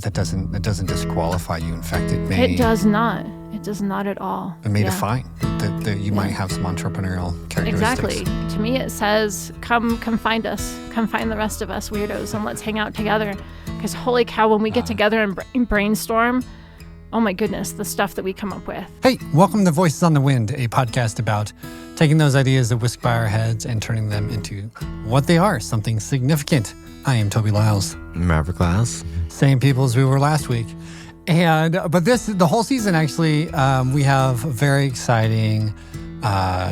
that doesn't disqualify you. In fact, it does not. It does not at all. It may define that you might have some entrepreneurial characteristics. Exactly. To me, it says, come find us. Come find the rest of us weirdos and let's hang out together. Because holy cow, when we get together and brainstorm, oh my goodness, the stuff that we come up with. Hey, welcome to Voices on the Wind, a podcast about taking those ideas that whisk by our heads and turning them into what they are, something significant. I am Toby Lyles. Maverick Lyles. Same people as we were last week. But the whole season, actually, we have a very exciting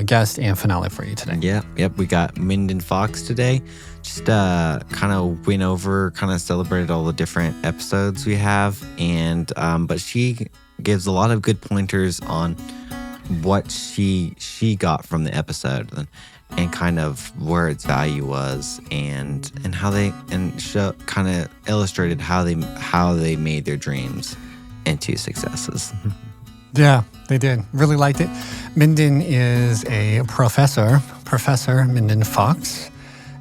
guest and finale for you today. Yep. We got Minden Fox today. Just kind of went over, kind of celebrated all the different episodes we have. And but she gives a lot of good pointers on what she got from the episode and kind of where its value was and how they kind of illustrated how they made their dreams into successes. Yeah, they did. Really liked it. Minden is a Professor Minden Fox,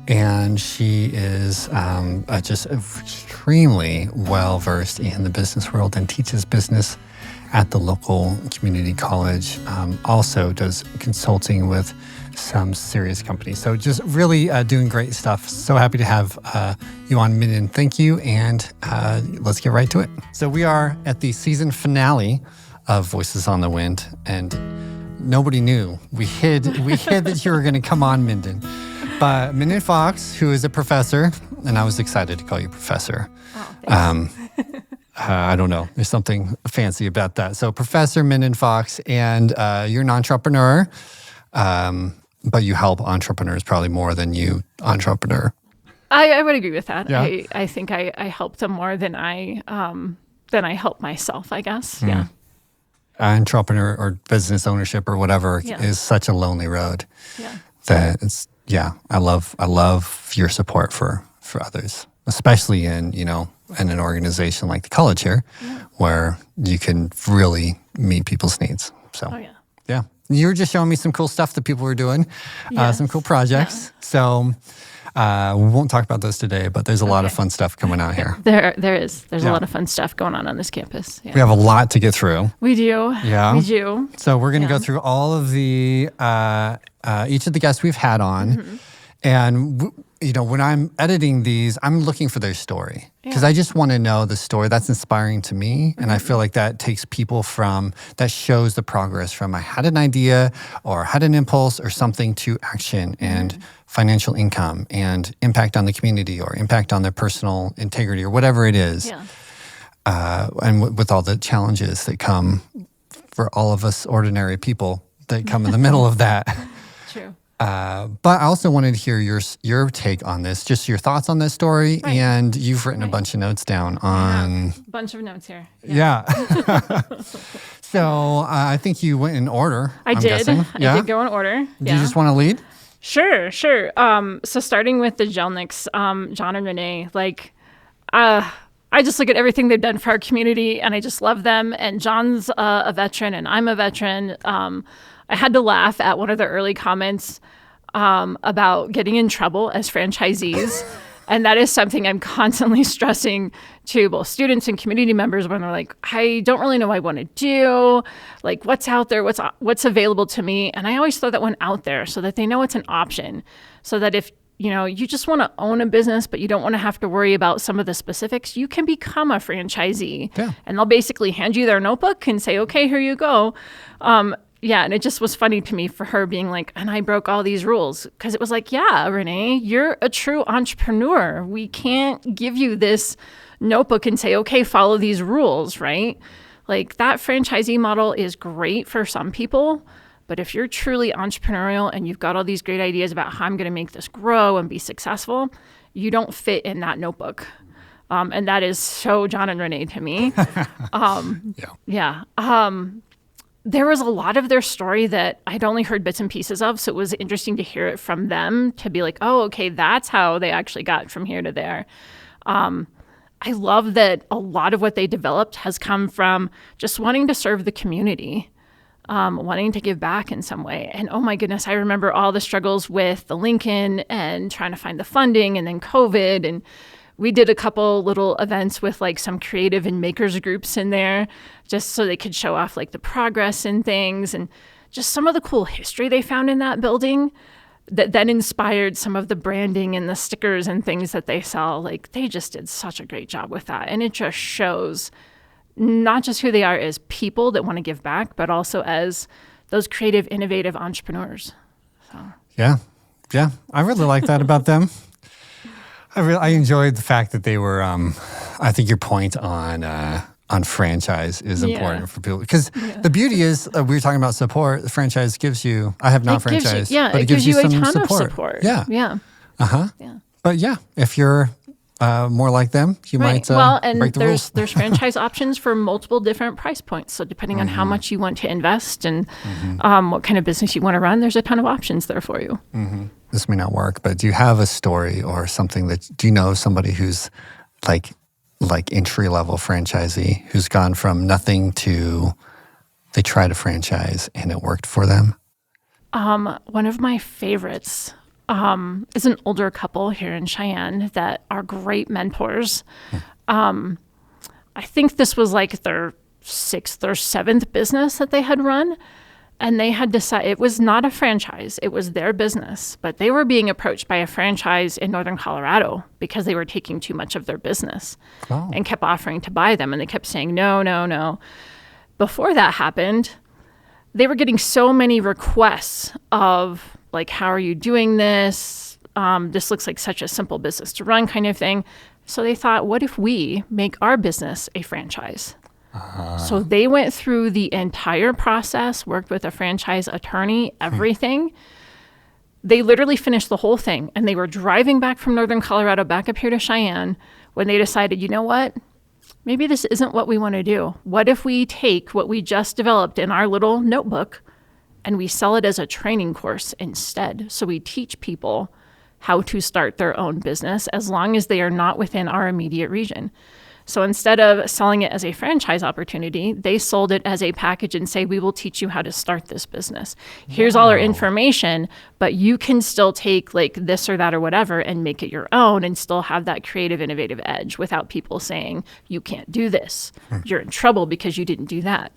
and she is just extremely well-versed in the business world and teaches business at the local community college. Also does consulting with some serious companies. So just really doing great stuff. So happy to have you on, Minden. Thank you. And let's get right to it. So we are at the season finale of Voices on the Wind, and nobody knew. We hid that you were going to come on, Minden. But Minden Fox, who is a professor, and I was excited to call you professor. Oh, thanks. I don't know. There's something fancy about that. So Professor Minden Fox, and you're an entrepreneur, but you help entrepreneurs probably more than you entrepreneur. I would agree with that. Yeah. I think I help them more than I help myself, I guess. Mm. Yeah. Entrepreneur or business ownership or whatever is such a lonely road. Yeah. That it's I love your support for others, especially in an organization like the college here, where you can really meet people's needs. So yeah. You were just showing me some cool stuff that people were doing, some cool projects. Yeah. So we won't talk about those today, but there's a lot of fun stuff coming out here. There is. There's a lot of fun stuff going on this campus. Yeah. We have a lot to get through. We do. Yeah. We do. So we're going to go through all of the, each of the guests we've had on. Mm-hmm. And, when I'm editing these, I'm looking for their story because I just want to know the story that's inspiring to me. And I feel like that takes people that shows the progress from I had an idea or had an impulse or something to action and financial income and impact on the community or impact on their personal integrity or whatever it is. Yeah. And with all the challenges that come for all of us ordinary people that come in the middle of that. True. But I also wanted to hear your take on this, just your thoughts on this story. Right. And you've written a bunch of notes down on... A bunch of notes here. Yeah. So I think you went in order, I'm guessing. I did go in order. Do you just want to lead? Sure. So starting with the Jelnicks, John and Renee, I just look at everything they've done for our community and I just love them. And John's a veteran and I'm a veteran. I had to laugh at one of the early comments about getting in trouble as franchisees. And that is something I'm constantly stressing to both students and community members when they're like, I don't really know what I want to do. Like, what's out there? What's available to me? And I always throw that one out there so that they know it's an option. So that if you just want to own a business, but you don't want to have to worry about some of the specifics, you can become a franchisee. Yeah. And they'll basically hand you their notebook and say, okay, here you go. And it just was funny to me for her being like, and I broke all these rules. Because it was like, yeah, Renee, you're a true entrepreneur. We can't give you this notebook and say, okay, follow these rules, right? Like that franchisee model is great for some people. But if you're truly entrepreneurial and you've got all these great ideas about how I'm going to make this grow and be successful, you don't fit in that notebook. And that is so John and Renee to me. There was a lot of their story that I'd only heard bits and pieces of, so it was interesting to hear it from them, to be like, oh, okay, that's how they actually got from here to there. I love that a lot of what they developed has come from just wanting to serve the community, wanting to give back in some way. And oh my goodness, I remember all the struggles with the Lincoln and trying to find the funding and then COVID. And We did a couple little events with like some creative and makers groups in there, just so they could show off like the progress and things, and just some of the cool history they found in that building that then inspired some of the branding and the stickers and things that they sell. Like, they just did such a great job with that. And it just shows not just who they are as people that want to give back, but also as those creative, innovative entrepreneurs. So. Yeah. I really like that about them. I enjoyed the fact that they were, I think your point on franchise is important for people, because the beauty is, we were talking about support. The franchise gives you, I have not franchised, but it gives you some a ton support. of support. Yeah. Yeah. But if you're more like them, you might break the rules. There's franchise options for multiple different price points. So depending on how much you want to invest and what kind of business you want to run, there's a ton of options there for you. This may not work, but do you have a story or something do you know somebody who's like entry-level franchisee who's gone from nothing to they tried a franchise and it worked for them? One of my favorites is an older couple here in Cheyenne that are great mentors. I think this was like their 6th or 7th business that they had run. And they had decided it was not a franchise, it was their business. But they were being approached by a franchise in Northern Colorado because they were taking too much of their business and kept offering to buy them. And they kept saying, no. Before that happened, they were getting so many requests of like, how are you doing this? This looks like such a simple business to run kind of thing. So they thought, what if we make our business a franchise? So they went through the entire process, worked with a franchise attorney, everything. They literally finished the whole thing, and they were driving back from Northern Colorado back up here to Cheyenne when they decided, you know what? Maybe this isn't what we want to do. What if we take what we just developed in our little notebook and we sell it as a training course instead? So we teach people how to start their own business as long as they are not within our immediate region. So instead of selling it as a franchise opportunity, they sold it as a package and say, we will teach you how to start this business. Here's all our information, but you can still take like this or that or whatever and make it your own and still have that creative, innovative edge without people saying, you can't do this. You're in trouble because you didn't do that.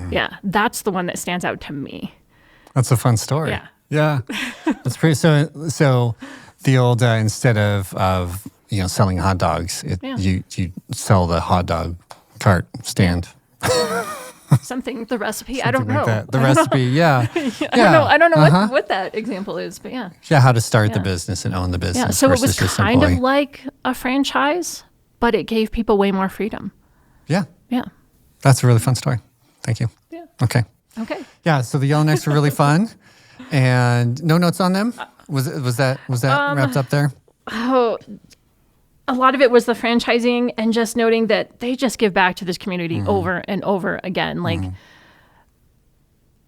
Yeah, that's the one that stands out to me. That's a fun story. Yeah. That's pretty, so the old, instead of selling hot dogs, you sell the hot dog cart stand. Something, the recipe, I don't know. Like the recipe, I don't know what that example is, but yeah. Yeah, how to start the business and own the business. Yeah, so it was kind of like a franchise, but it gave people way more freedom. Yeah. Yeah. That's a really fun story. Thank you. Yeah. Okay. Yeah, so the Yellowknicks were really fun. And no notes on them? Was that wrapped up there? Oh, a lot of it was the franchising and just noting that they just give back to this community over and over again. Like,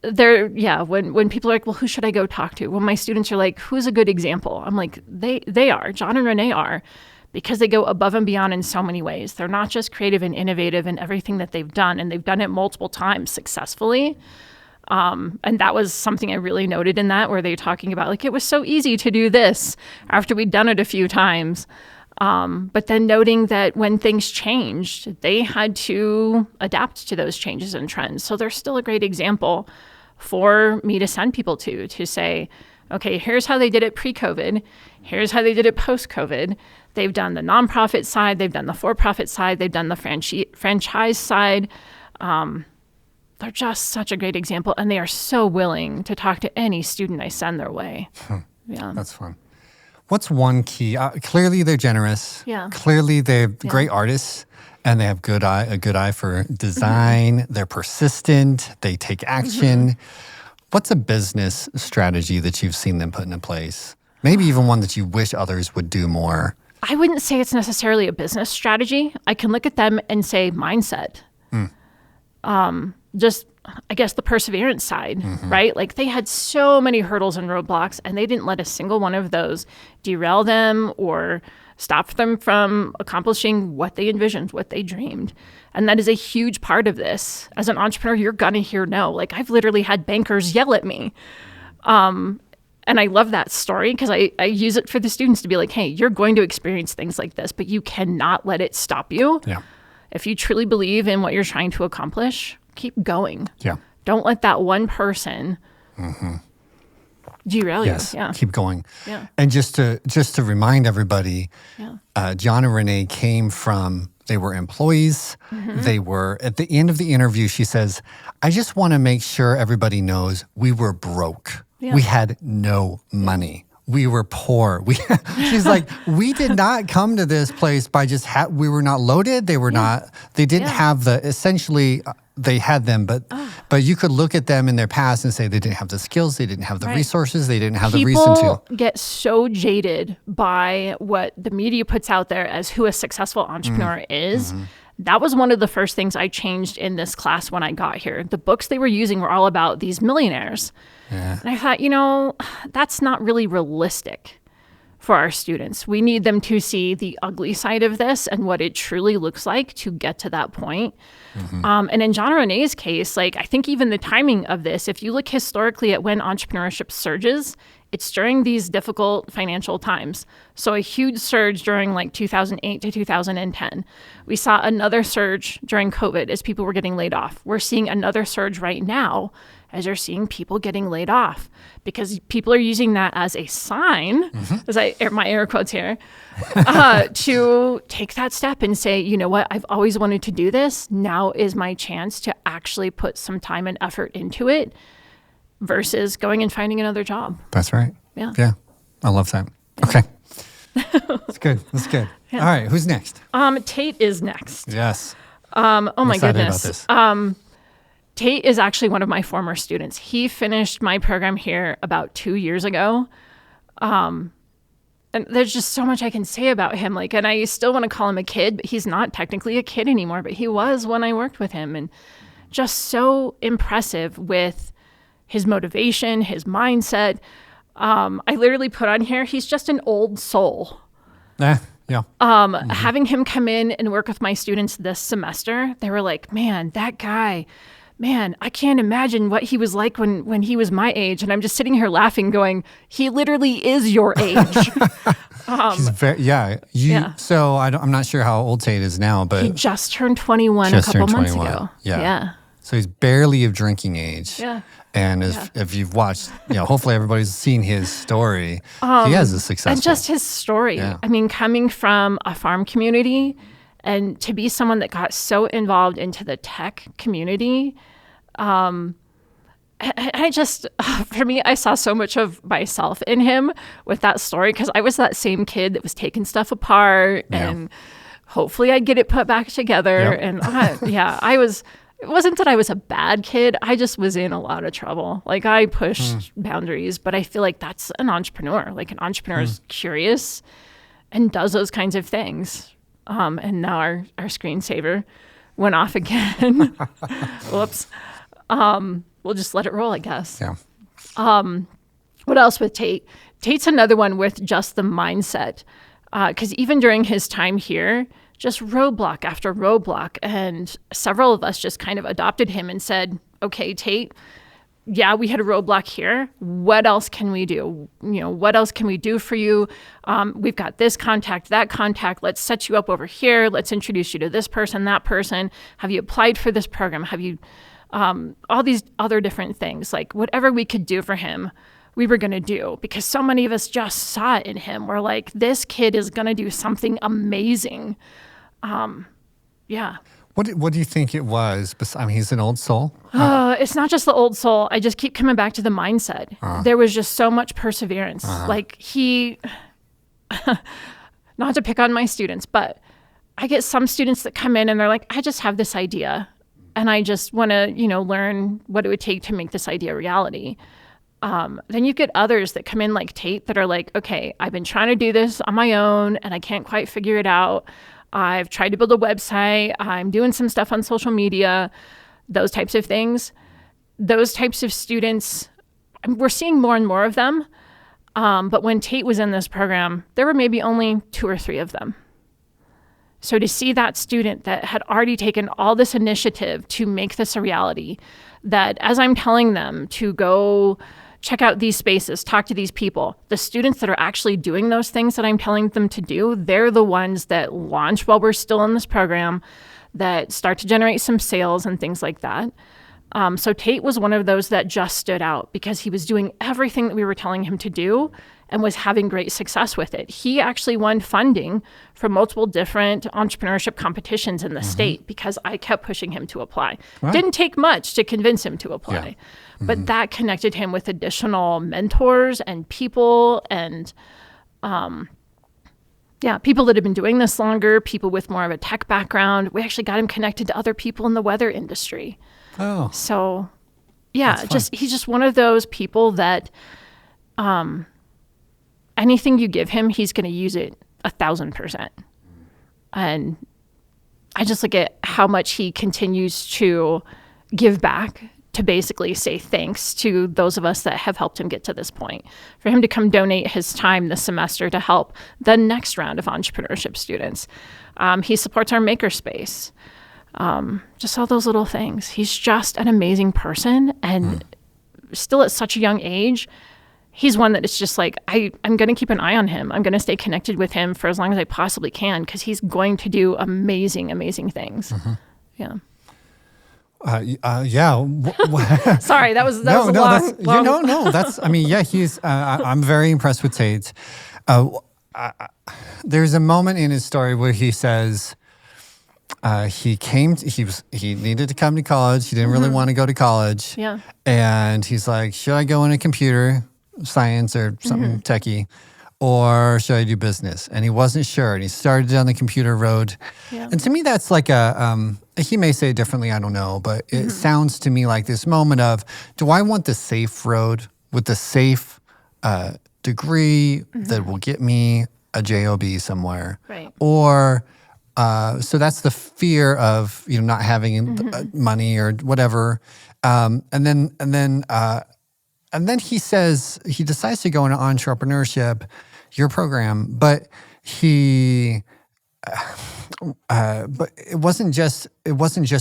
when people are like, well, who should I go talk to? When my students are like, who's a good example? I'm like, they are. John and Renee are, because they go above and beyond in so many ways. They're not just creative and innovative in everything that they've done, and they've done it multiple times successfully. And that was something I really noted in that, where they're talking about, like, it was so easy to do this after we'd done it a few times. But then noting that when things changed, they had to adapt to those changes and trends. So they're still a great example for me to send people to say, okay, here's how they did it pre-COVID. Here's how they did it post-COVID. They've done the nonprofit side. They've done the for-profit side. They've done the franchise side. They're just such a great example, and they are so willing to talk to any student I send their way. Yeah, that's fun. What's one key? Clearly, they're generous. Yeah. Clearly, they're great artists, and they have a good eye for design. They're persistent. They take action. What's a business strategy that you've seen them put into place? Maybe even one that you wish others would do more. I wouldn't say it's necessarily a business strategy. I can look at them and say mindset. Just, I guess, the perseverance side, right? Like, they had so many hurdles and roadblocks, and they didn't let a single one of those derail them or stop them from accomplishing what they envisioned, what they dreamed. And that is a huge part of this. As an entrepreneur, you're going to hear no. Like, I've literally had bankers yell at me. And I love that story because I use it for the students to be like, hey, you're going to experience things like this, but you cannot let it stop you. Yeah. If you truly believe in what you're trying to accomplish, keep going. Yeah. Don't let that one person derail you. Yes. Yeah. Keep going. Yeah. And just to remind everybody, Yeah. John and Renee came from, they were employees. They were, at the end of the interview, she says, I just want to make sure everybody knows we were broke. Yeah. We had no money. We were poor. She's like, we did not come to this place by just, we were not loaded. They were not, they didn't have essentially, they had them, but you could look at them in their past and say they didn't have the skills, they didn't have the resources, they didn't have the reason to. People get so jaded by what the media puts out there as who a successful entrepreneur is. That was one of the first things I changed in this class when I got here. The books they were using were all about these millionaires. Yeah. And I thought, that's not really realistic for our students. We need them to see the ugly side of this and what it truly looks like to get to that point. And in John and Renee's case, I think even the timing of this, if you look historically at when entrepreneurship surges, it's during these difficult financial times. So a huge surge during 2008 to 2010. We saw another surge during COVID as people were getting laid off. We're seeing another surge right now as you're seeing people getting laid off because people are using that as a sign, as my air quotes here, to take that step and say, you know what, I've always wanted to do this. Now is my chance to actually put some time and effort into it versus going and finding another job. That's right. Yeah. Yeah. I love that. Okay. That's good. That's good. Yeah. All right. Who's next? Tate is next. Yes. Oh my goodness. About this. Tate is actually one of my former students. He finished my program here about 2 years ago. And there's just so much I can say about him. And I still want to call him a kid, but he's not technically a kid anymore, but he was when I worked with him. And just so impressive with his motivation, his mindset. I literally put on here, he's just an old soul. Yeah. Having him come in and work with my students this semester, they were like, man, that guy, I can't imagine what he was like when he was my age. And I'm just sitting here laughing going, he literally is your age. He's very, So I'm not sure how old Tate is now, but he just turned 21 a couple months ago. Yeah. So he's barely of drinking age. Yeah. And if you've watched, hopefully everybody's seen his story. He has a successful. And just his story. Yeah. I mean, coming from a farm community and to be someone that got so involved into the tech community, I just, for me, I saw so much of myself in him with that story because I was that same kid that was taking stuff apart and hopefully I'd get it put back together. Yep. And I was... It wasn't that I was a bad kid. I just was in a lot of trouble. I pushed boundaries, but I feel like that's an entrepreneur. An entrepreneur is curious and does those kinds of things. And now our screensaver went off again. Whoops. We'll just let it roll, I guess. Yeah. What else with Tate? Tate's another one with just the mindset. Because even during his time here, just roadblock after roadblock. And several of us just kind of adopted him and said, okay, Tate, yeah, we had a roadblock here. What else can we do? What else can we do for you? We've got this contact, that contact. Let's set you up over here. Let's introduce you to this person, that person. Have you applied for this program? Have you, all these other different things, whatever we could do for him, we were going to do because so many of us just saw it in him. We're like, this kid is going to do something amazing. Yeah. What do you think it was? I mean, he's an old soul. It's not just the old soul. I just keep coming back to the mindset. There was just so much perseverance. He, not to pick on my students, but I get some students that come in and they're like, I just have this idea and I just want to, learn what it would take to make this idea a reality. Then you get others that come in like Tate that are like, okay, I've been trying to do this on my own and I can't quite figure it out. I've tried to build a website. I'm doing some stuff on social media, those types of things. Those types of students, we're seeing more and more of them. But when Tate was in this program, there were maybe only 2 or 3 of them. So to see that student that had already taken all this initiative to make this a reality, that as I'm telling them to go check out these spaces, talk to these people. The students that are actually doing those things that I'm telling them to do, they're the ones that launch while we're still in this program, that start to generate some sales and things like that. So Tate was one of those that just stood out because he was doing everything that we were telling him to do and was having great success with it. He actually won funding for multiple different entrepreneurship competitions in the state because I kept pushing him to apply. Right. Didn't take much to convince him to apply, but that connected him with additional mentors and people and people that have been doing this longer, people with more of a tech background. We actually got him connected to other people in the weather industry. Oh. So, he's just one of those people that anything you give him, he's going to use it 1,000%. And I just look at how much he continues to give back to basically say thanks to those of us that have helped him get to this point. For him to come donate his time this semester to help the next round of entrepreneurship students. He supports our makerspace. Just all those little things. He's just an amazing person. And still at such a young age, he's one that it's just like, I'm going to keep an eye on him. I'm going to stay connected with him for as long as I possibly can because he's going to do amazing, amazing things. Yeah. Sorry, that was a long. That's. I mean, he's. I'm very impressed with Tate. There's a moment in his story where he says he needed to come to college. He didn't really want to go to college. Yeah. And he's like, should I go into computer science or something techie, or should I do business? And he wasn't sure. And he started down the computer road. Yeah. And to me, that's like he may say it differently, I don't know, but it sounds to me like this moment of, do I want the safe road with the safe degree that will get me a job somewhere? Right. Or, so that's the fear of, not having money or whatever. And then he says, he decides to go into entrepreneurship, your program, but but it wasn't just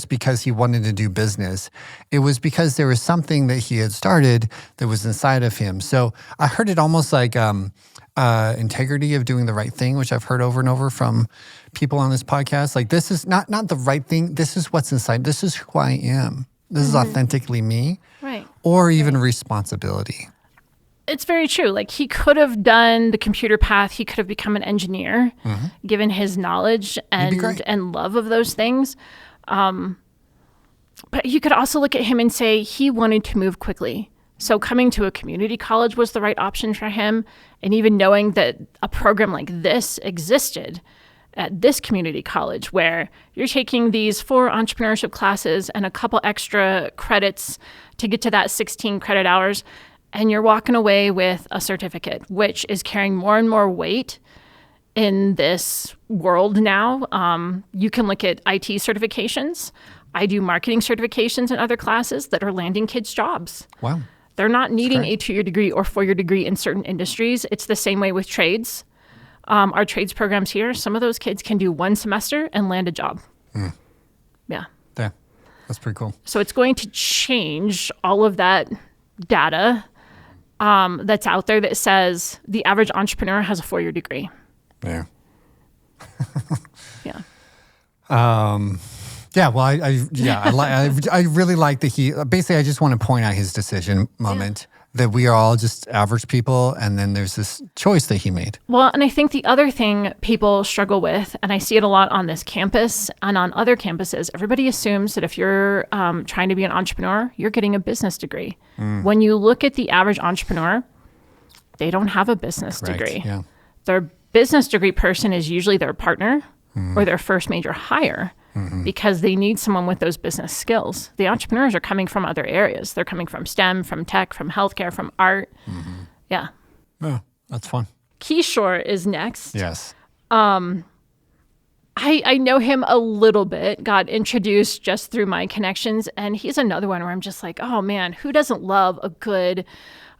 because he wanted to do business. It was because there was something that he had started that was inside of him. So I heard it almost like integrity of doing the right thing, which I've heard over and over from people on this podcast. Like, this is not the right thing. This is what's inside. This is who I am. This is authentically me. Right. Or even responsibility. It's very true. Like, he could have done the computer path. He could have become an engineer, given his knowledge and love of those things. But you could also look at him and say he wanted to move quickly. So coming to a community college was the right option for him. And even knowing that a program like this existed at this community college, where you're taking these 4 entrepreneurship classes and a couple extra credits to get to that 16 credit hours, and you're walking away with a certificate, which is carrying more and more weight in this world now. You can look at IT certifications. I do marketing certifications and other classes that are landing kids jobs. Wow. They're not needing a 2-year degree or 4-year degree in certain industries. It's the same way with trades. Our trades programs here, some of those kids can do 1 semester and land a job. Yeah. Yeah. That's pretty cool. So it's going to change all of that data that's out there that says the average entrepreneur has a 4-year degree. Yeah. Yeah. Yeah. Well, I really like that he basically. I just want to point out his decision moment that we are all just average people, and then there's this choice that he made. Well, and I think the other thing people struggle with, and I see it a lot on this campus and on other campuses, everybody assumes that if you're trying to be an entrepreneur, you're getting a business degree. When you look at the average entrepreneur, they don't have a business degree. Yeah. Their business degree person is usually their partner or their first major hire. Because they need someone with those business skills. The entrepreneurs are coming from other areas. They're coming from STEM, from tech, from healthcare, from art. Yeah. Yeah, that's fun. Kishore is next. Yes. I know him a little bit, got introduced just through my connections, and he's another one where I'm just like, oh man, who doesn't love a good,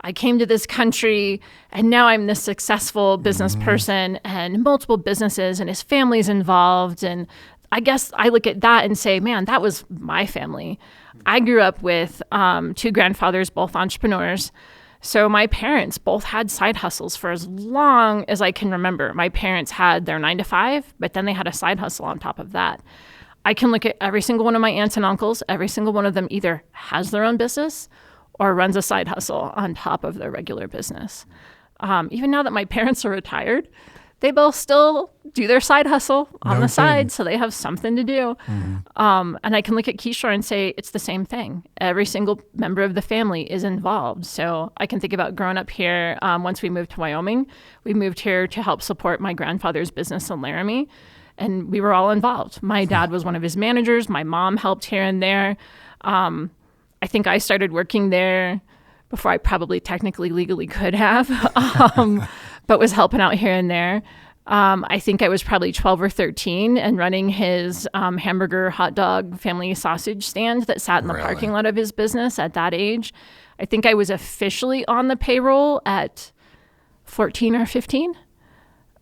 I came to this country and now I'm this successful business person and multiple businesses, and his family's involved, and I guess I look at that and say, man, that was my family. I grew up with 2 grandfathers, both entrepreneurs, So my parents both had side hustles for as long as I can remember. My parents had their 9 to 5, but then they had a side hustle on top of that. I can look at every single one of my aunts and uncles. Every single one of them either has their own business or runs a side hustle on top of their regular business. Even now that my parents are retired, they both still do their side hustle on the side, so they have something to do. And I can look at Kishore and say it's the same thing. Every single member of the family is involved. So I can think about growing up here. Once we moved to Wyoming, we moved here to help support my grandfather's business in Laramie, and we were all involved. My dad was one of his managers. My mom helped here and there. I think I started working there before I probably technically legally could have, but was helping out here and there. I think I was probably 12 or 13 and running his hamburger, hot dog, family sausage stand that sat in the parking lot of his business at that age. I think I was officially on the payroll at 14 or 15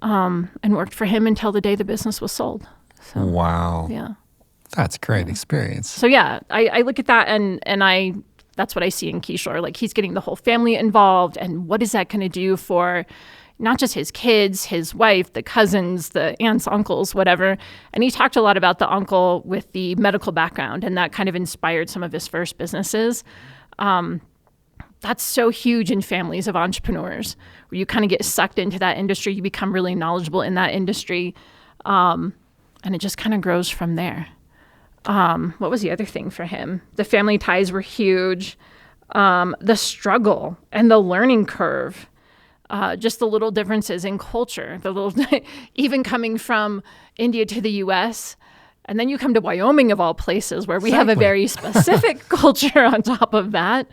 and worked for him until the day the business was sold. So, wow. Yeah. That's a great experience. So yeah, I look at that and that's what I see in Kishore. Like, he's getting the whole family involved, and what is that going to do for not just his kids, his wife, the cousins, the aunts, uncles, whatever. And he talked a lot about the uncle with the medical background, and that kind of inspired some of his first businesses. That's so huge in families of entrepreneurs, where you kind of get sucked into that industry, you become really knowledgeable in that industry, and it just kind of grows from there. What was the other thing for him? The family ties were huge. The struggle and the learning curve, just the little differences in culture, even coming from India to the US, and then you come to Wyoming of all places, where we have a very specific culture on top of that.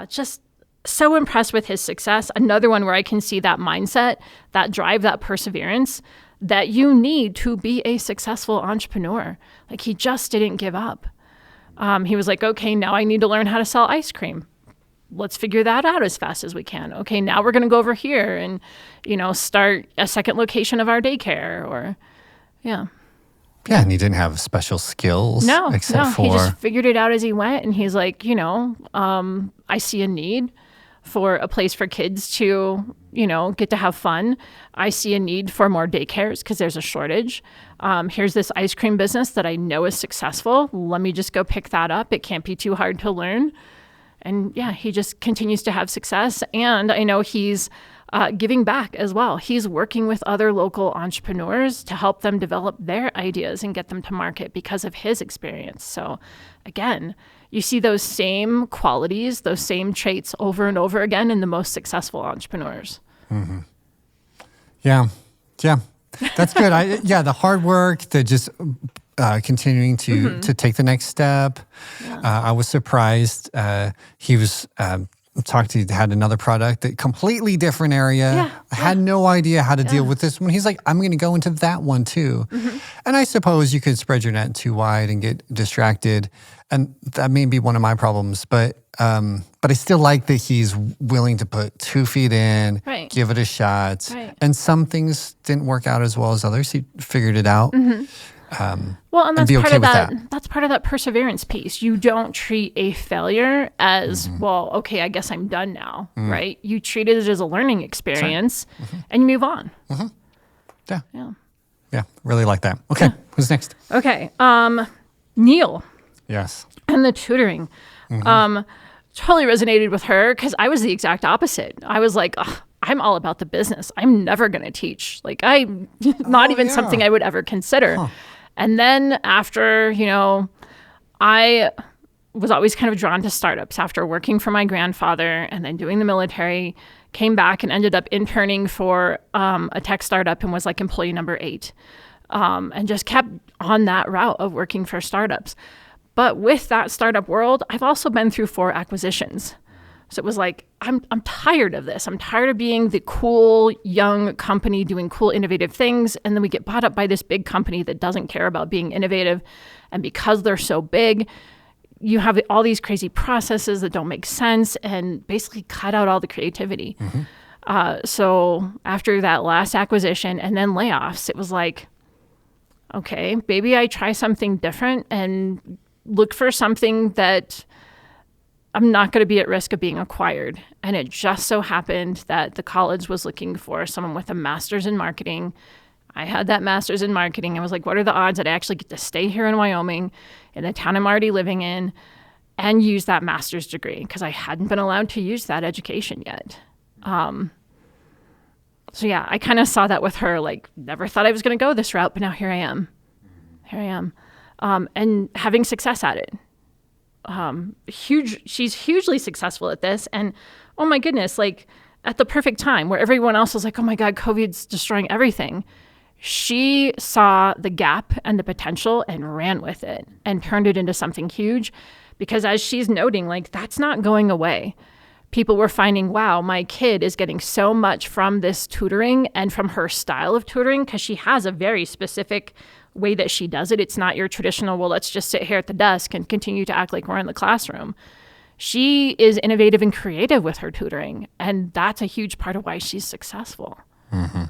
Just so impressed with his success. Another one where I can see that mindset, that drive, that perseverance that you need to be a successful entrepreneur. Like, he just didn't give up. He was like, okay, now I need to learn how to sell ice cream. Let's figure that out as fast as we can. Okay, now we're going to go over here and, start a second location of our daycare, or, yeah. Yeah, and he didn't have special skills. No, he just figured it out as he went. And he's like, I see a need for a place for kids to, get to have fun. I see a need for more daycares because there's a shortage. Here's this ice cream business that I know is successful. Let me just go pick that up. It can't be too hard to learn. And yeah, he just continues to have success. And I know he's giving back as well. He's working with other local entrepreneurs to help them develop their ideas and get them to market because of his experience. So again, you see those same qualities, those same traits over and over again in the most successful entrepreneurs. Mm-hmm. Yeah. That's good. The hard work, the just continuing to take the next step. Yeah. I was surprised. He was had another product, that completely different area. Yeah. I had no idea how to deal with this one. He's like, I'm going to go into that one too. Mm-hmm. And I suppose you could spread your net too wide and get distracted. And that may be one of my problems, but I still like that he's willing to put 2 feet in, give it a shot. Right. And some things didn't work out as well as others. He figured it out. Mm-hmm. And that's part of that. That's part of that perseverance piece. You don't treat a failure as, well, okay, I guess I'm done now, right? You treat it as a learning experience, and you move on. Mm-hmm. Yeah, really like that. Okay, who's next? Okay, Neil. Yes. And the tutoring. Totally resonated with her because I was the exact opposite. I was like, I'm all about the business. I'm never going to teach. Like, I'm not even something I would ever consider. Huh. And then after, I was always kind of drawn to startups after working for my grandfather and then doing the military, came back and ended up interning for a tech startup and was like employee number 8, and just kept on that route of working for startups. But with that startup world, I've also been through 4 acquisitions. So it was like, I'm tired of this. I'm tired of being the cool, young company doing cool, innovative things. And then we get bought up by this big company that doesn't care about being innovative. And because they're so big, you have all these crazy processes that don't make sense and basically cut out all the creativity. So after that last acquisition and then layoffs, it was like, okay, maybe I try something different and look for something that I'm not going to be at risk of being acquired. And it just so happened that the college was looking for someone with a master's in marketing. I had that master's in marketing. I was like, what are the odds that I actually get to stay here in Wyoming, in the town I'm already living in, and use that master's degree? Because I hadn't been allowed to use that education yet. So yeah, I kind of saw that with her, like, never thought I was going to go this route, but now here I am. And having success at it. She's hugely successful at this. And oh my goodness, like at the perfect time where everyone else was like, oh my God, COVID's destroying everything. She saw the gap and the potential and ran with it and turned it into something huge, because as she's noting, like, that's not going away. People were finding, wow, my kid is getting so much from this tutoring and from her style of tutoring, because she has a very specific way that she does it. It's not your traditional, well, let's just sit here at the desk and continue to act like we're in the classroom. She is innovative and creative with her tutoring, and that's a huge part of why she's successful. Mm-hmm.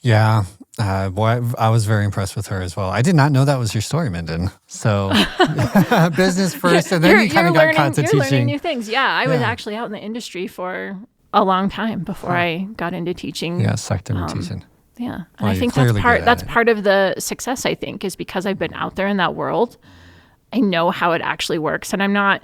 Yeah. Boy, I was very impressed with her as well. I did not know that was your story, Minden. So business first, and then you kind of got caught to You're teaching. learning new things. Yeah, I was actually out in the industry for a long time before I got into teaching. Yeah, sucked into teaching. Yeah, and Well, I think that's part of the success, I think, is because I've been out there in that world. I know how it actually works, and I'm not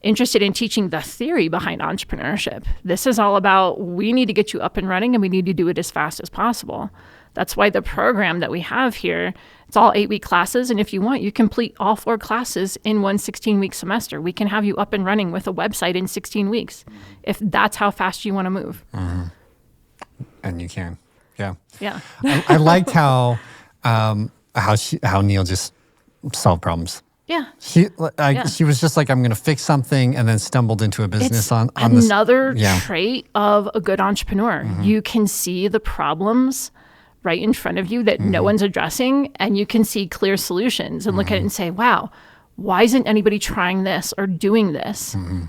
interested in teaching the theory behind entrepreneurship. This is all about, we need to get you up and running, and we need to do it as fast as possible. That's why the program that we have here, it's all 8-week classes. And if you want, you complete all 4 classes in one 16-week semester. We can have you up and running with a website in 16 weeks, if that's how fast you want to move. Mm-hmm. And you can. Yeah. Yeah. I liked how Neil just solved problems. Yeah. She was just like, I'm going to fix something, and then stumbled into a business on this. Another trait of a good entrepreneur. Mm-hmm. You can see the problems right in front of you that no one's addressing, and you can see clear solutions and look at it and say, wow, why isn't anybody trying this or doing this? Mm-hmm.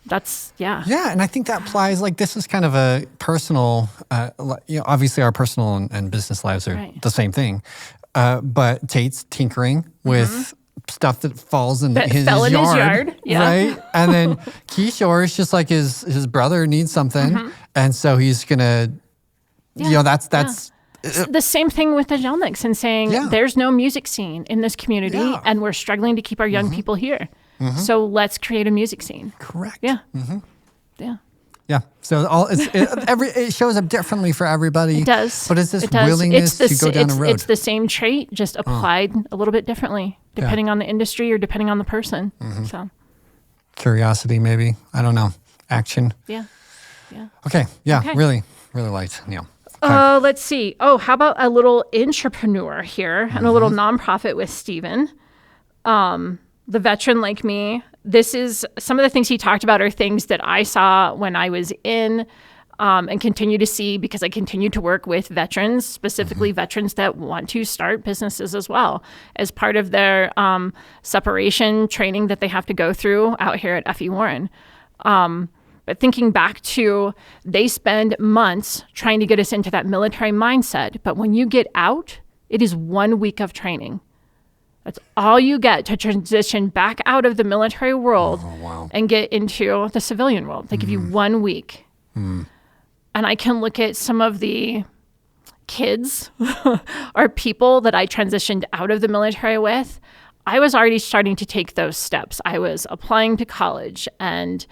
That's, yeah. Yeah, and I think that applies, like, this is kind of a personal, obviously our personal and business lives are the same thing. But Tate's tinkering with stuff that falls in his yard. Yeah. Right? And then Kishore is just like his brother needs something. And so he's going to, that's the same thing with the Jelniks, and saying there's no music scene in this community and we're struggling to keep our young people here. So let's create a music scene. Correct. Yeah. Yeah. Yeah. So it shows up differently for everybody. It does. But it's this willingness to go down a road. It's the same trait, just applied a little bit differently, depending on the industry or depending on the person. So curiosity, maybe. I don't know. Action. Yeah. Yeah. Okay. Yeah. Okay. Really liked Neil. Let's see. Oh, how about a little entrepreneur here and a little nonprofit with Steven. The veteran like me, this is some of the things he talked about are things that I saw when I was in and continue to see because I continue to work with veterans, specifically veterans that want to start businesses as well as part of their separation training that they have to go through out here at F.E. Warren. But thinking back to, they spend months trying to get us into that military mindset. But when you get out, it is 1 week of training. That's all you get to transition back out of the military world and get into the civilian world. They give you 1 week. And I can look at some of the kids or people that I transitioned out of the military with. I was already starting to take those steps. I was applying to college and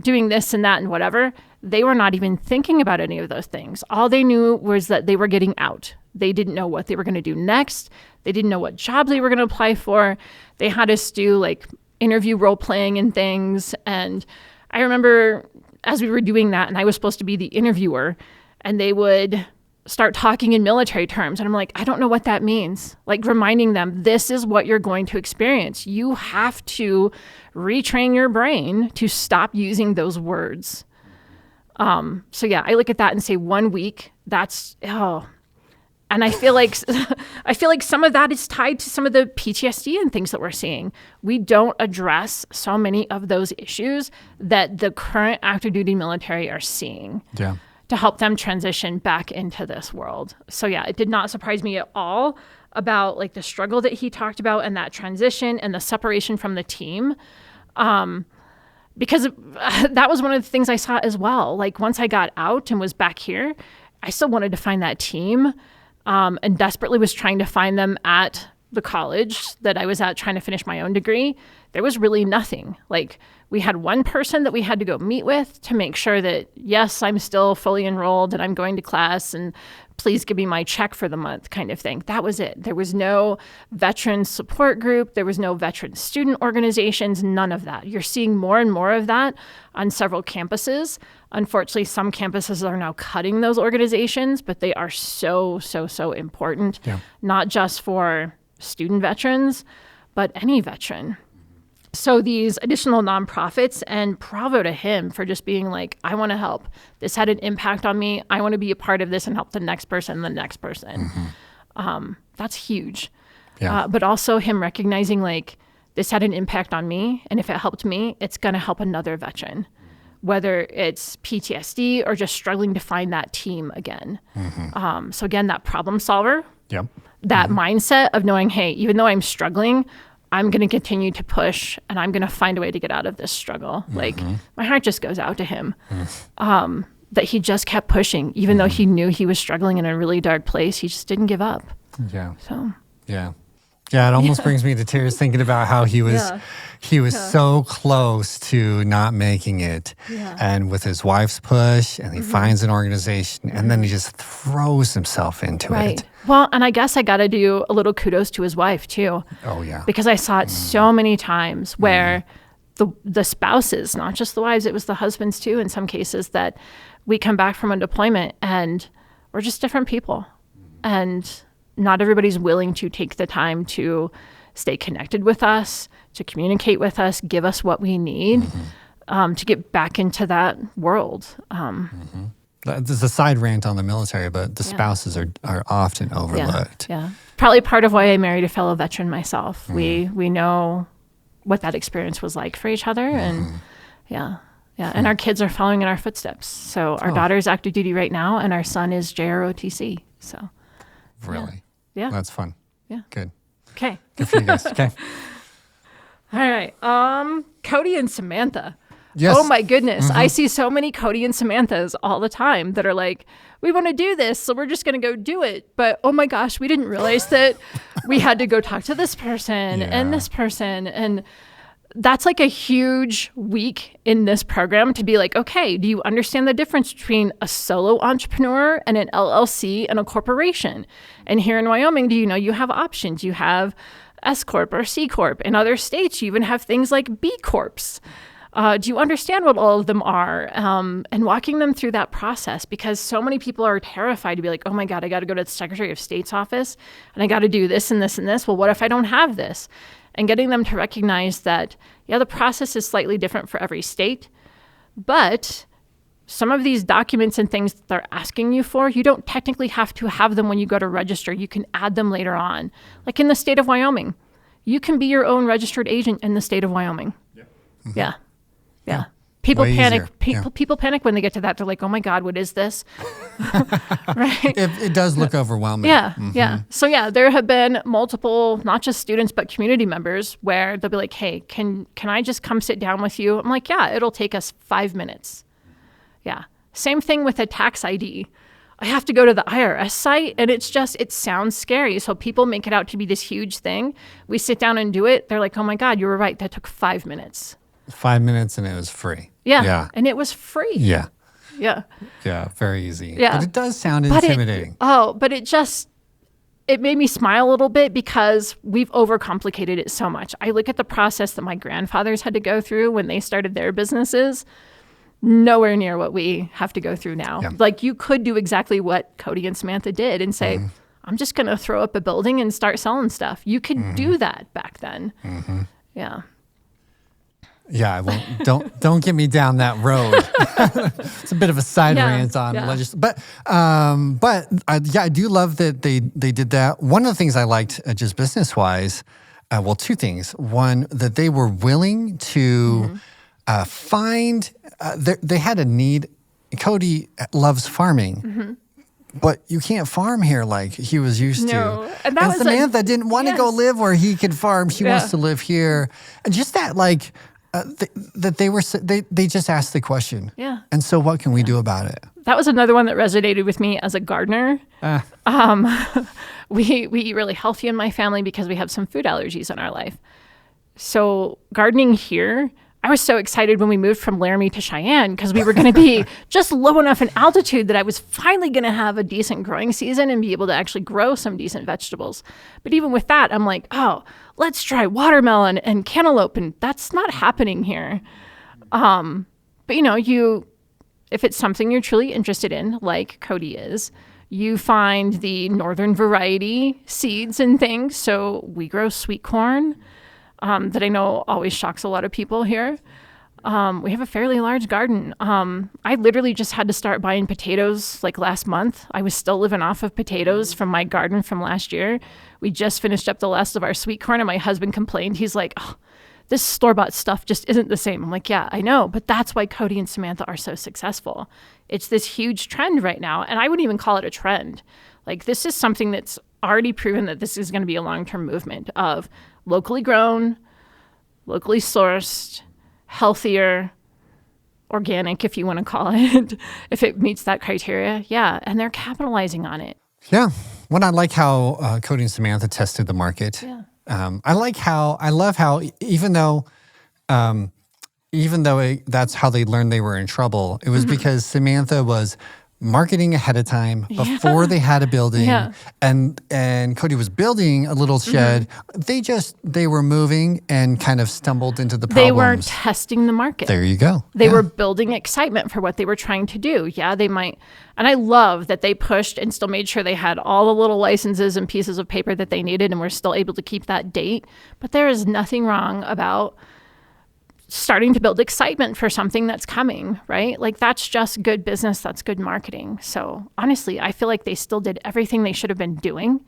doing this and that and whatever. They were not even thinking about any of those things. All they knew was that they were getting out. They didn't know what they were going to do next. They didn't know what jobs they were going to apply for. They had us do like interview role playing and things. And I remember as we were doing that, and I was supposed to be the interviewer, and they would start talking in military terms. And I'm like, I don't know what that means. Like reminding them, this is what you're going to experience. You have to retrain your brain to stop using those words. So yeah, I look at that and say 1 week, that's, and I feel like some of that is tied to some of the PTSD and things that we're seeing. We don't address so many of those issues that the current active duty military are seeing to help them transition back into this world. So yeah, it did not surprise me at all about like the struggle that he talked about and that transition and the separation from the team. Because that was one of the things I saw as well. Like once I got out and was back here, I still wanted to find that team, and desperately was trying to find them at the college that I was at trying to finish my own degree. There was really nothing. Like we had one person that we had to go meet with to make sure that, yes, I'm still fully enrolled and I'm going to class and please give me my check for the month kind of thing. That was it. There was no veteran support group. There was no veteran student organizations, none of that. You're seeing more and more of that on several campuses. Unfortunately, some campuses are now cutting those organizations, but they are so, so, so important, not just for student veterans, but any veteran. So these additional nonprofits, and bravo to him for just being like, I want to help. This had an impact on me. I want to be a part of this and help the next person, the next person. That's huge. But also him recognizing like, this had an impact on me. And if it helped me, it's going to help another veteran, whether it's PTSD or just struggling to find that team again. So again, that problem solver, that mindset of knowing, hey, even though I'm struggling, I'm going to continue to push and I'm going to find a way to get out of this struggle. Like my heart just goes out to him, that he just kept pushing, even though he knew he was struggling in a really dark place. He just didn't give up. So, it almost brings me to tears thinking about how he was so close to not making it. And with his wife's push, and he finds an organization, and then he just throws himself into it. Well, and I guess I got to do a little kudos to his wife too. Because I saw it so many times where the spouses, not just the wives, it was the husbands too, in some cases, that we come back from a deployment and we're just different people. And not everybody's willing to take the time to stay connected with us, to communicate with us, give us what we need to get back into that world. There's a side rant on the military, but the spouses are often overlooked. Probably part of why I married a fellow veteran myself. We know what that experience was like for each other. And and our kids are following in our footsteps. So our daughter is active duty right now, and our son is JROTC. So really? Yeah. That's fun. Yeah. Good. Okay. Good for you guys. Okay. All right. Cody and Samantha. Yes. Oh my goodness. I see so many Cody and Samanthas all the time that are like, we want to do this, so we're just going to go do it. But oh my gosh, we didn't realize that we had to go talk to this person and this person. And that's like a huge week in this program to be like, okay, do you understand the difference between a solo entrepreneur and an LLC and a corporation? And here in Wyoming, do you know you have options? You have S Corp or C Corp. In other states, you even have things like B Corps. Do you understand what all of them are? And walking them through that process, because so many people are terrified to be like, oh my God, I got to go to the Secretary of State's office and I got to do this and this and this. Well, what if I don't have this? And getting them to recognize that, the process is slightly different for every state, but some of these documents and things that they're asking you for, you don't technically have to have them when you go to register. You can add them later on. Like in the state of Wyoming, you can be your own registered agent in the state of Wyoming. Yeah. People Way panic. easier. People panic when they get to that. They're like, "Oh my God, what is this?" Right? It does look overwhelming. Yeah. So there have been multiple, not just students but community members, where they'll be like, "Hey, can I just come sit down with you?" I'm like, "Yeah, it'll take us 5 minutes." Yeah. Same thing with a tax ID. I have to go to the IRS site, and it sounds scary. So people make it out to be this huge thing. We sit down and do it. They're like, "Oh my God, you were right. That took 5 minutes." 5 minutes and it was free. Yeah. And it was free. Yeah. Yeah. Yeah. Very easy. Yeah. But it does sound intimidating. It made me smile a little bit because we've overcomplicated it so much. I look at the process that my grandfathers had to go through when they started their businesses, nowhere near what we have to go through now. Yeah. Like you could do exactly what Cody and Samantha did and say, I'm just going to throw up a building and start selling stuff. You could do that back then. Yeah. Yeah, I won't. Don't get me down that road. It's a bit of a side rant on but I do love that they did that. One of the things I liked, just business wise, two things. One, that they were willing to find. They had a need. Cody loves farming. But you can't farm here like he was used to. And Samantha didn't want to go live where he could farm. She wants to live here. And just that, like, They just asked the question. Yeah. And so what can we do about it? That was another one that resonated with me as a gardener. We eat really healthy in my family because we have some food allergies in our life. So gardening here, I was so excited when we moved from Laramie to Cheyenne because we were going to be just low enough in altitude that I was finally going to have a decent growing season and be able to actually grow some decent vegetables. But even with that, I'm like, oh, let's try watermelon and cantaloupe. And that's not happening here. But, if it's something you're truly interested in, like Cody is, you find the northern variety seeds and things. So we grow sweet corn. That I know always shocks a lot of people here. We have a fairly large garden. I literally just had to start buying potatoes like last month. I was still living off of potatoes from my garden from last year. We just finished up the last of our sweet corn and my husband complained. He's like, oh, this store-bought stuff just isn't the same. I'm like, yeah, I know, but that's why Cody and Samantha are so successful. It's this huge trend right now, and I wouldn't even call it a trend. Like, this is something that's already proven that this is going to be a long-term movement of locally grown, locally sourced, healthier, organic, if you want to call it, if it meets that criteria. Yeah, and they're capitalizing on it. Yeah. Well, I like how Cody and Samantha tested the market. Yeah. I love how even though that's how they learned they were in trouble, it was because Samantha was marketing ahead of time before they had a building, and Cody was building a little shed. They were moving and kind of stumbled into the problems. They weren't testing the market. There you go. They were building excitement for what they were trying to do. Yeah, they might. And I love that they pushed and still made sure they had all the little licenses and pieces of paper that they needed and were still able to keep that date. But there is nothing wrong about starting to build excitement for something that's coming, right? Like, that's just good business. That's good marketing. So honestly, I feel like they still did everything they should have been doing,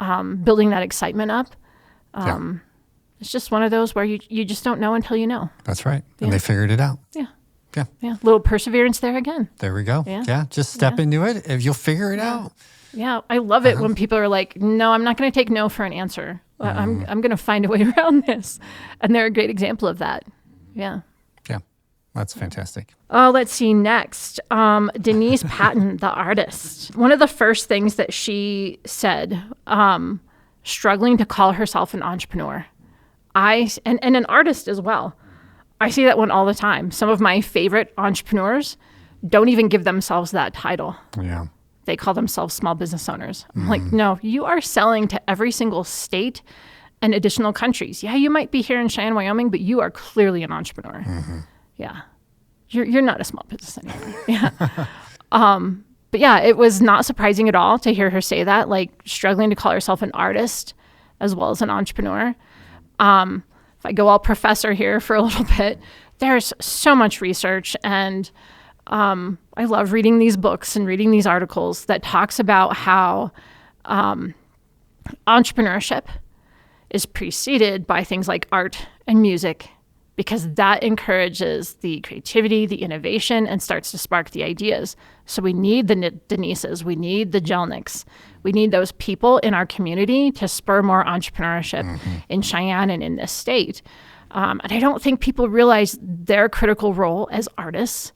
building that excitement up. It's just one of those where you just don't know until you know. That's right. And they figured it out. Yeah. Yeah. Yeah. Little perseverance there again. There we go. Yeah. Just step into it. If you'll figure it out. Yeah. I love it when people are like, no, I'm not going to take no for an answer. I'm going to find a way around this. And they're a great example of that. Yeah. Yeah. That's fantastic. Let's see next. Denise Patton, the artist. One of the first things that she said, struggling to call herself an entrepreneur. And an artist as well. I see that one all the time. Some of my favorite entrepreneurs don't even give themselves that title. Yeah. They call themselves small business owners. I'm like, no, you are selling to every single state and additional countries. Yeah, you might be here in Cheyenne, Wyoming, but you are clearly an entrepreneur. Yeah. You're not a small business anymore. Yeah. But yeah, it was not surprising at all to hear her say that, like struggling to call herself an artist as well as an entrepreneur. If I go all professor here for a little bit, there's so much research, and I love reading these books and reading these articles that talks about how entrepreneurship is preceded by things like art and music, because that encourages the creativity, the innovation, and starts to spark the ideas. So we need the Denises, we need the Jelnicks, we need those people in our community to spur more entrepreneurship in Cheyenne and in this state. And I don't think people realize their critical role as artists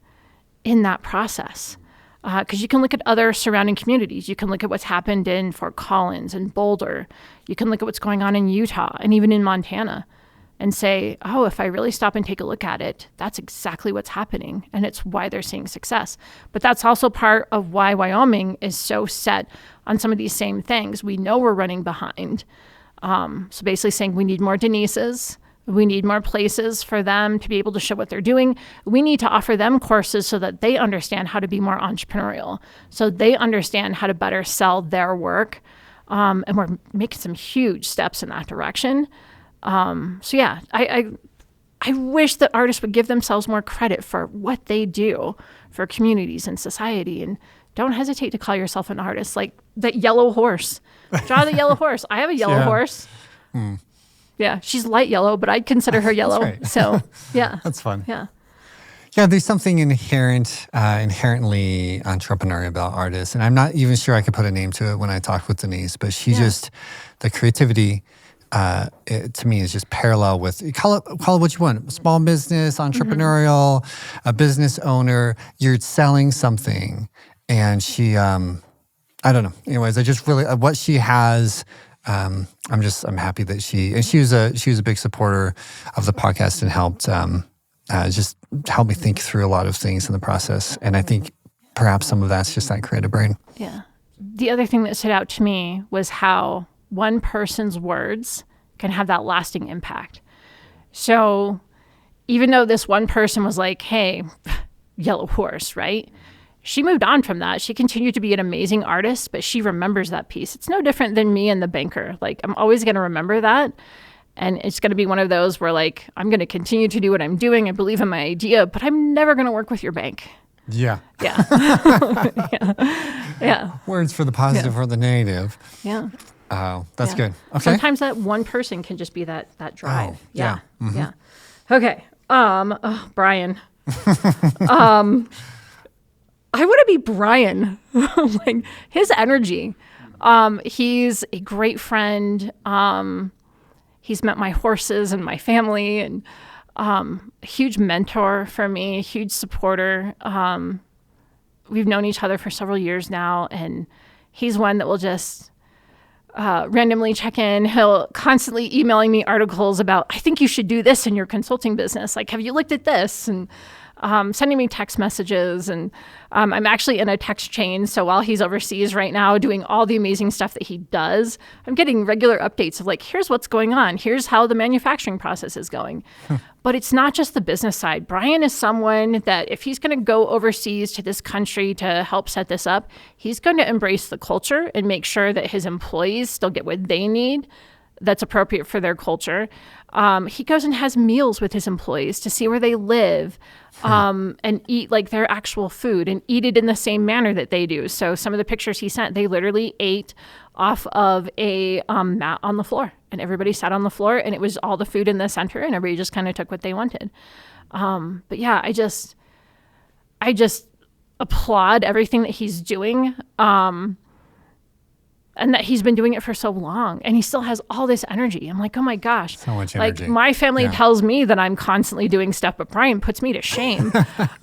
in that process. Because you can look at other surrounding communities. You can look at what's happened in Fort Collins and Boulder. You can look at what's going on in Utah and even in Montana and say, oh, if I really stop and take a look at it, that's exactly what's happening. And it's why they're seeing success. But that's also part of why Wyoming is so set on some of these same things. We know we're running behind. So basically saying we need more Denises. We need more places for them to be able to show what they're doing. We need to offer them courses so that they understand how to be more entrepreneurial, so they understand how to better sell their work. And we're making some huge steps in that direction. So yeah, I wish that artists would give themselves more credit for what they do for communities and society, and don't hesitate to call yourself an artist. Like that yellow horse. Draw the yellow horse. I have a yellow horse. Yeah, she's light yellow, but I'd consider her yellow. Right. So, yeah. That's fun. Yeah. Yeah, there's something inherently entrepreneurial about artists. And I'm not even sure I could put a name to it when I talked with Denise, but she just, the creativity, to me is just parallel with, call it what you want, small business, entrepreneurial, a business owner. You're selling something, and she, I don't know. Anyways, I just really what she has. I'm happy that she was a big supporter of the podcast and helped just help me think through a lot of things in the process. And I think perhaps some of that's just that creative brain. Yeah. The other thing that stood out to me was how one person's words can have that lasting impact. So even though this one person was like, hey, yellow horse, right? She moved on from that. She continued to be an amazing artist, but she remembers that piece. It's no different than me and the banker. Like, I'm always going to remember that. And it's going to be one of those where, like, I'm going to continue to do what I'm doing. I believe in my idea, but I'm never going to work with your bank. Yeah. Yeah. Yeah. Words for the positive or the negative. Yeah. Oh, that's good. Okay. Sometimes that one person can just be that drive. Oh, yeah. Yeah. Okay. Brian. I want to be Brian. Like, his energy. He's a great friend. He's met my horses and my family, and a huge mentor for me, a huge supporter. We've known each other for several years now, and he's one that will just randomly check in. He'll constantly emailing me articles about, I think you should do this in your consulting business. Like, have you looked at this? And sending me text messages. And I'm actually in a text chain. So while he's overseas right now doing all the amazing stuff that he does, I'm getting regular updates of like, here's what's going on. Here's how the manufacturing process is going. But it's not just the business side. Brian is someone that if he's going to go overseas to this country to help set this up, he's going to embrace the culture and make sure that his employees still get what they need that's appropriate for their culture. He goes and has meals with his employees to see where they live, and eat like their actual food and eat it in the same manner that they do. So some of the pictures he sent, they literally ate off of a mat on the floor, and everybody sat on the floor, and it was all the food in the center, and everybody just kind of took what they wanted. But yeah, I just applaud everything that he's doing. And that he's been doing it for so long, and he still has all this energy. I'm like, oh my gosh. So much energy. Like, my family tells me that I'm constantly doing stuff, but Brian puts me to shame.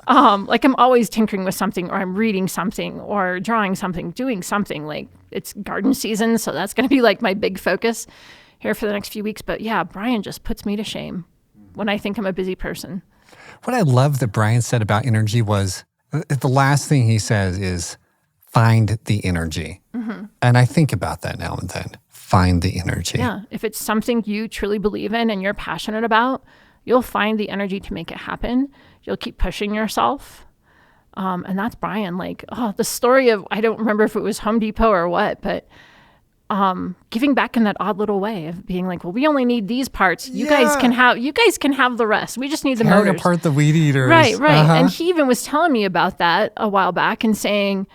Like, I'm always tinkering with something, or I'm reading something, or drawing something, doing something. Like, it's garden season, so that's going to be like my big focus here for the next few weeks. But yeah, Brian just puts me to shame when I think I'm a busy person. What I love that Brian said about energy was the last thing he says is, find the energy. And I think about that now and then. Find the energy. Yeah. If it's something you truly believe in and you're passionate about, you'll find the energy to make it happen. You'll keep pushing yourself. And that's Brian. Like, the story of, I don't remember if it was Home Depot or what, but giving back in that odd little way of being like, well, we only need these parts. You guys can have the rest. We just need the Tearing motors. apart the weed eaters. Right. And he even was telling me about that a while back and saying,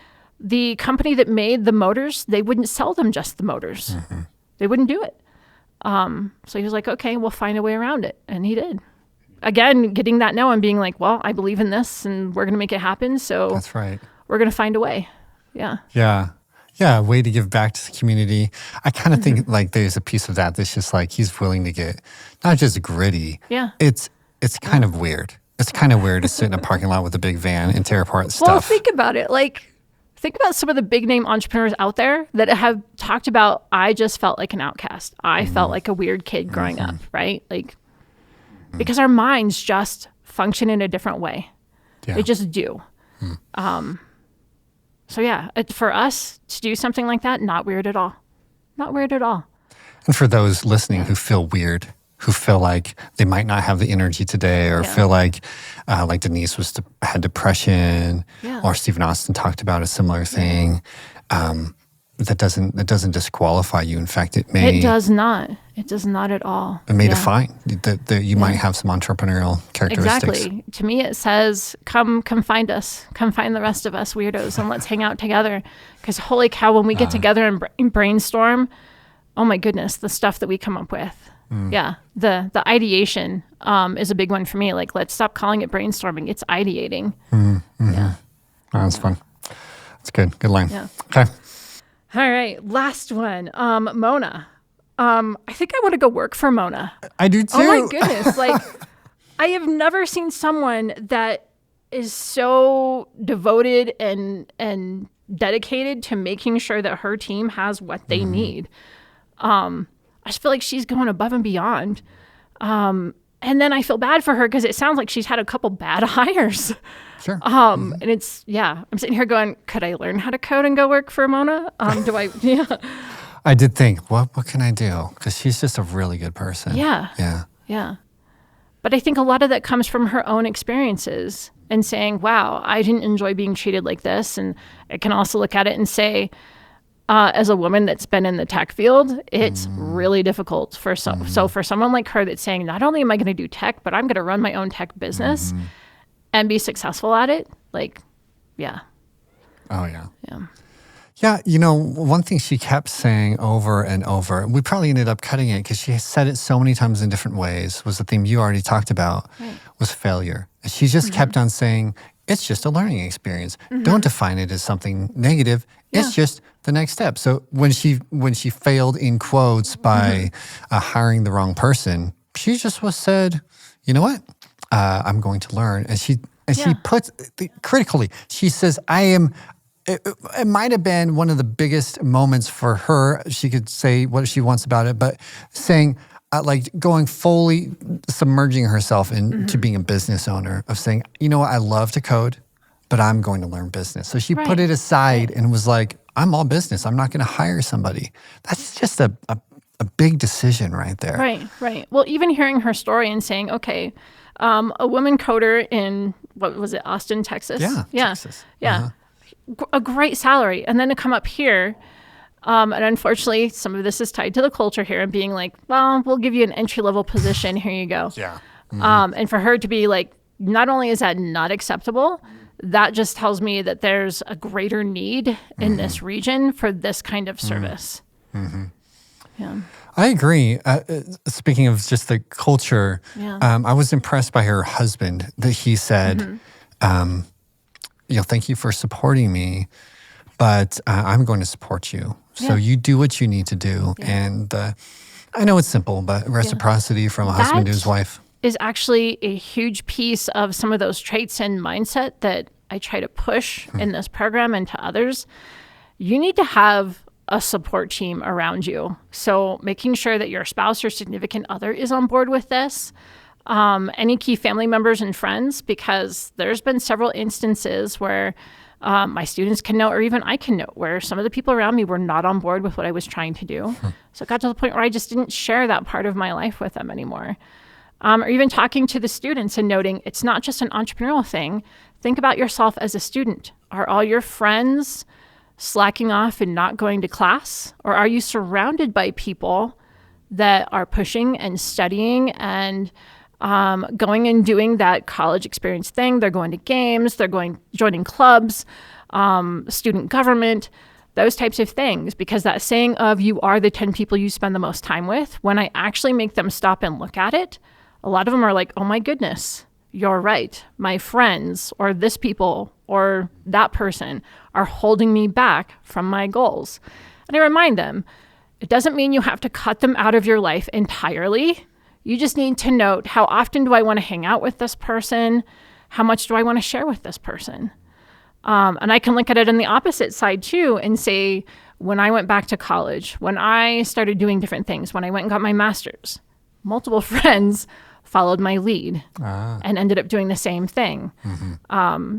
the company that made the motors, they wouldn't sell them just the motors. They wouldn't do it. So he was like, okay, we'll find a way around it. And he did. Again, getting that no and being like, well, I believe in this and we're going to make it happen. So that's right. We're going to find a way. Yeah. Yeah. Yeah. A way to give back to the community. I kind of think like there's a piece of that that's just like he's willing to get not just gritty. Yeah. It's kind of weird. It's kind of weird to sit in a parking lot with a big van and tear apart stuff. Well, think about it. Like, think about some of the big name entrepreneurs out there that have talked about, I just felt like an outcast. I felt like a weird kid growing up, right? Like, because our minds just function in a different way. Yeah. They just do. So yeah, for us to do something like that, not weird at all. Not weird at all. And for those listening who feel weird, who feel like they might not have the energy today, or feel like Denise had depression, or Stephen Austin talked about a similar thing. That doesn't disqualify you. In fact, it may. It does not. It does not at all. It may define that you might have some entrepreneurial characteristics. Exactly. To me, it says, "Come find us. Come find the rest of us weirdos, and let's hang out together." Because holy cow, when we get together and brainstorm, oh my goodness, the stuff that we come up with. Yeah, the ideation is a big one for me. Like, let's stop calling it brainstorming. It's ideating. Yeah. Oh, that's fun. That's good. Good line. Yeah. Okay. All right, last one. Mona. I think I want to go work for Mona. I do too. Oh my goodness. Like, I have never seen someone that is so devoted and dedicated to making sure that her team has what they need. I just feel like she's going above and beyond. And then I feel bad for her because it sounds like she's had a couple bad hires. Sure. And it's, I'm sitting here going, could I learn how to code and go work for Mona? I did think, what can I do? Because she's just a really good person. Yeah. But I think a lot of that comes from her own experiences and saying, wow, I didn't enjoy being treated like this. And I can also look at it and say, as a woman that's been in the tech field, it's really difficult for so for someone like her that's saying, not only am I going to do tech, but I'm going to run my own tech business and be successful at it. Like, yeah. Oh, yeah. Yeah, one thing she kept saying over and over, we probably ended up cutting it because she said it so many times in different ways, was the theme you already talked about, was failure. She just kept on saying, it's just a learning experience. Don't define it as something negative. It's just the next step. So when she failed in quotes by hiring the wrong person, she just said, you know what? I'm going to learn. And she puts critically, she says, it might have been one of the biggest moments for her. She could say what she wants about it, but saying, like going fully submerging herself into being a business owner, of saying, you know what, I love to code, but I'm going to learn business. So she put it aside and was like, I'm all business. I'm not going to hire somebody. That's just a big decision right there. Right. Well, even hearing her story and saying, okay, a woman coder in, what was it, Austin, Texas? Texas. A great salary. And then to come up here, and unfortunately, some of this is tied to the culture here and being like, well, we'll give you an entry-level position. Here you go. And for her to be like, not only is that not acceptable, that just tells me that there's a greater need in this region for this kind of service. I agree. Speaking of just the culture, I was impressed by her husband that he said, thank you for supporting me, but I'm going to support you. So you do what you need to do. And I know it's simple, but reciprocity from a husband to his wife is actually a huge piece of some of those traits and mindset that I try to push in this program and to others. You need to have a support team around you. So making sure that your spouse or significant other is on board with this, any key family members and friends, because there's been several instances where my students can note, or even I can note, where some of the people around me were not on board with what I was trying to do. So it got to the point where I just didn't share that part of my life with them anymore. Or even talking to the students and noting it's not just an entrepreneurial thing. Think about yourself as a student. Are all your friends slacking off and not going to class? Or are you surrounded by people that are pushing and studying and going and doing that college experience thing? They're going to games, joining clubs, student government, those types of things. Because that saying of you are the 10 people you spend the most time with, when I actually make them stop and look at it, a lot of them are like, oh my goodness, you're right. My friends or this people or that person are holding me back from my goals. And I remind them, it doesn't mean you have to cut them out of your life entirely. You just need to note, how often do I want to hang out with this person? How much do I want to share with this person? And I can look at it on the opposite side too and say, when I went back to college, when I started doing different things, when I went and got my master's, multiple friends followed my lead and ended up doing the same thing.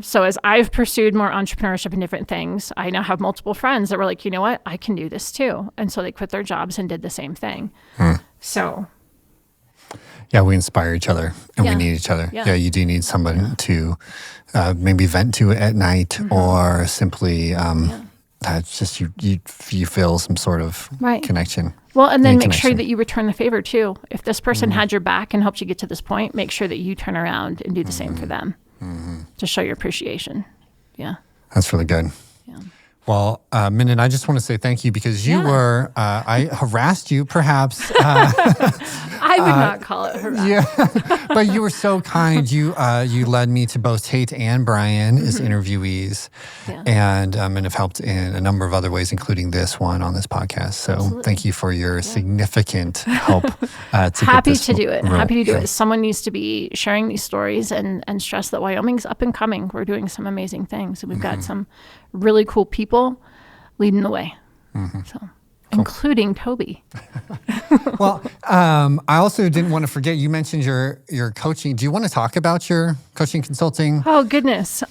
So as I've pursued more entrepreneurship and different things, I now have multiple friends that were like, you know what, I can do this too. And so they quit their jobs and did the same thing. So. Yeah, we inspire each other and we need each other. Yeah, you do need someone to maybe vent to at night or simply that's just you feel some sort of connection. Well, and then make sure that you return the favor too. If this person had your back and helped you get to this point, make sure that you turn around and do the same for them to show your appreciation. Yeah. That's really good. Yeah. Well, Minden, I just want to say thank you because you were, I harassed you perhaps. I I would not call it harassment. Yeah, but you were so kind. You led me to both Tate and Brian as interviewees, and have helped in a number of other ways, including this one on this podcast. So thank you for your significant help. Happy to do it. Happy to do it. Someone needs to be sharing these stories and stress that Wyoming's up and coming. We're doing some amazing things. We've got some really cool people leading the way. So, including Toby. Well, I also didn't want to forget, you mentioned your coaching. Do you want to talk about your coaching consulting? Oh, goodness.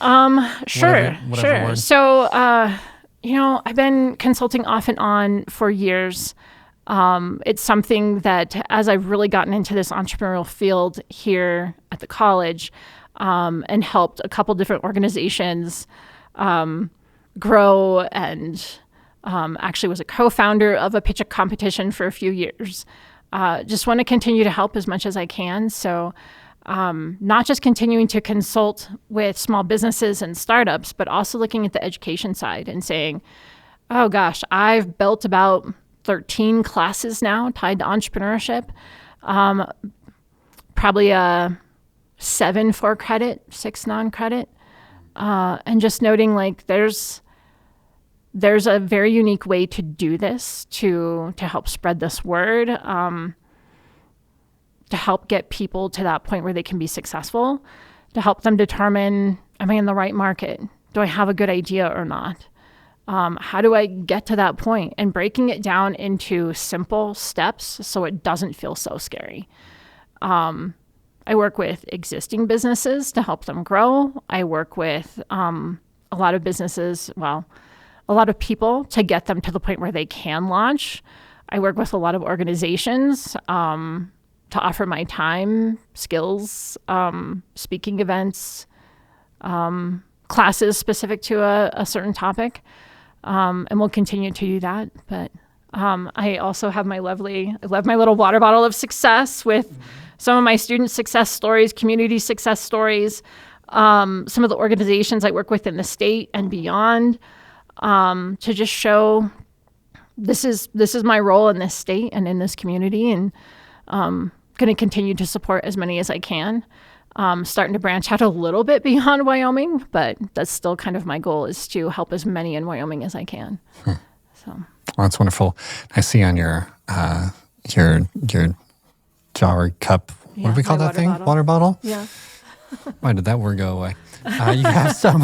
Sure. Word. So, I've been consulting off and on for years. It's something that as I've really gotten into this entrepreneurial field here at the college, and helped a couple different organizations grow, and actually was a co-founder of a pitch competition for a few years. Just want to continue to help as much as I can. So not just continuing to consult with small businesses and startups, but also looking at the education side and saying, oh gosh, I've built about 13 classes now tied to entrepreneurship, probably 7 for credit, 6 non-credit, and just noting like there's a very unique way to do this to help spread this word, to help get people to that point where they can be successful, to help them determine, am I in the right market? Do I have a good idea or not? How do I get to that point? And breaking it down into simple steps so it doesn't feel so scary. I work with existing businesses to help them grow. I work with a lot of businesses, a lot of people to get them to the point where they can launch. I work with a lot of organizations to offer my time, skills, speaking events, classes specific to a certain topic. And we'll continue to do that. But I also have I love my little water bottle of success with some of my student success stories, community success stories, some of the organizations I work with in the state and beyond, to just show this is my role in this state and in this community, and going to continue to support as many as I can. Starting to branch out a little bit beyond Wyoming, but that's still kind of my goal, is to help as many in Wyoming as I can. So, well, that's wonderful. I see on your jar cup. What do we call that thing? Bottle. Water bottle? Yeah. Why did that word go away? You have some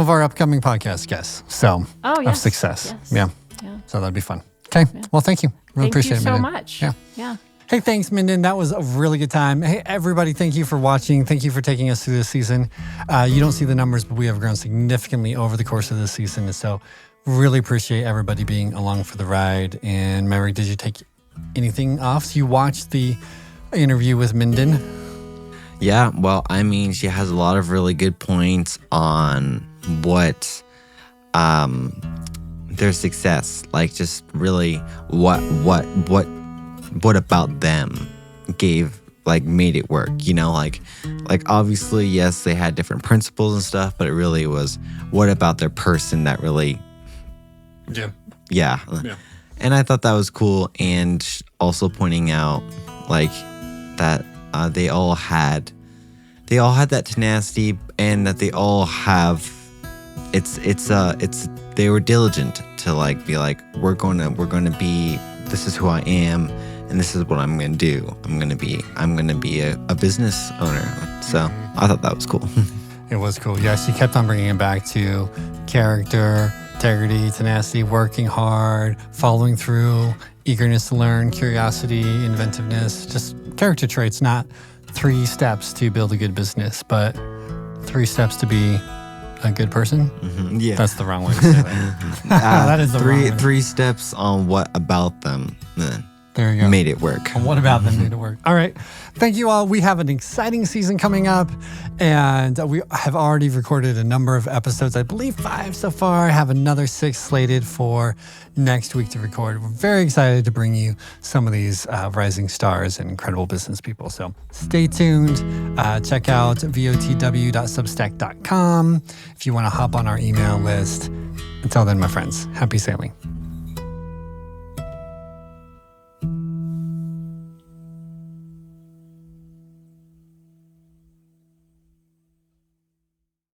of our upcoming podcast guests. So of success. Yes. Yeah. So that'd be fun. Okay. Yeah. Well, thank you. Really appreciate it, Thank you so Minden. much. Yeah. Hey, thanks, Minden. That was a really good time. Hey, everybody, thank you for watching. Thank you for taking us through this season. You don't see the numbers, but we have grown significantly over the course of this season. And so really appreciate everybody being along for the ride. And Mary, did you take anything off? So you watched the interview with Minden? Yeah, well, I mean, she has a lot of really good points on what their success, like just really what about them made it work, like obviously, yes, they had different principles and stuff, but it really was what about their person that really yeah. And I thought that was cool, and also pointing out that they all had that tenacity, and that they all have they were diligent to be we're gonna be, this is who I am, and this is what I'm gonna do. I'm gonna be a business owner. So I thought that was cool. It was cool. Yeah, she kept on bringing it back to character, integrity, tenacity, working hard, following through, eagerness to learn, curiosity, inventiveness, just character traits, not 3 steps to build a good business, but 3 steps to be a good person. Mm-hmm. Yeah. That's the wrong way to say that. That is the wrong way. 3 steps on what about them there you go. Made it work. And what about them made it work? All right. Thank you all. We have an exciting season coming up, and we have already recorded a number of episodes. I believe 5 so far. I have another 6 slated for next week to record. We're very excited to bring you some of these rising stars and incredible business people. So stay tuned. Check out votw.substack.com if you want to hop on our email list. Until then, my friends, happy sailing.